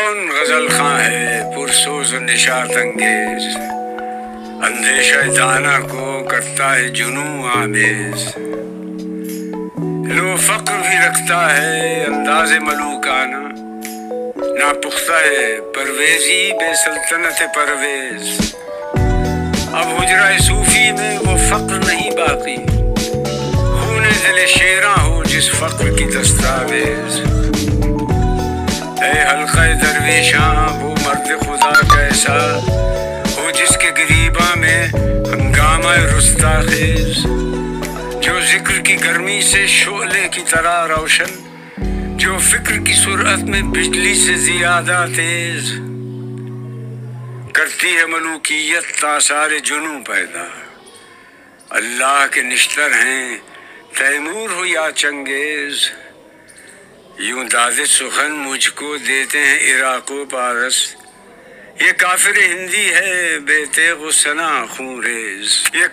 کون غزل خاں ہے پرسوز و نشاط انگیز، اندیشہ دانا کو کرتا ہے جنوں آمیز۔ لو فقر بھی رکھتا ہے انداز ملوکانہ، ناپختہ ہے پرویزی بے سلطنت پرویز۔ اب حجرہ صوفی میں وہ فقر نہیں باقی، خون دل شیراں ہو جس فقر کی دستاویز۔ اے حلقہ درویشاں وہ مرد خدا کیسا ہو جس کے گریباں میں ہنگامہ رستا خیز، جو ذکر کی گرمی سے شعلے کی طرح روشن، جو فکر کی سرعت میں بجلی سے زیادہ تیز۔ کرتی ہے ملوکیت آثار جنوں پیدا، اللہ کے نشتر ہیں تیمور ہو یا چنگیز۔ یوں داد سخن مجھ کو دیتے ہیں عراق و پارس، یہ کافر ہندی ہے بے تیغ و ثنا خون ریز۔ یہ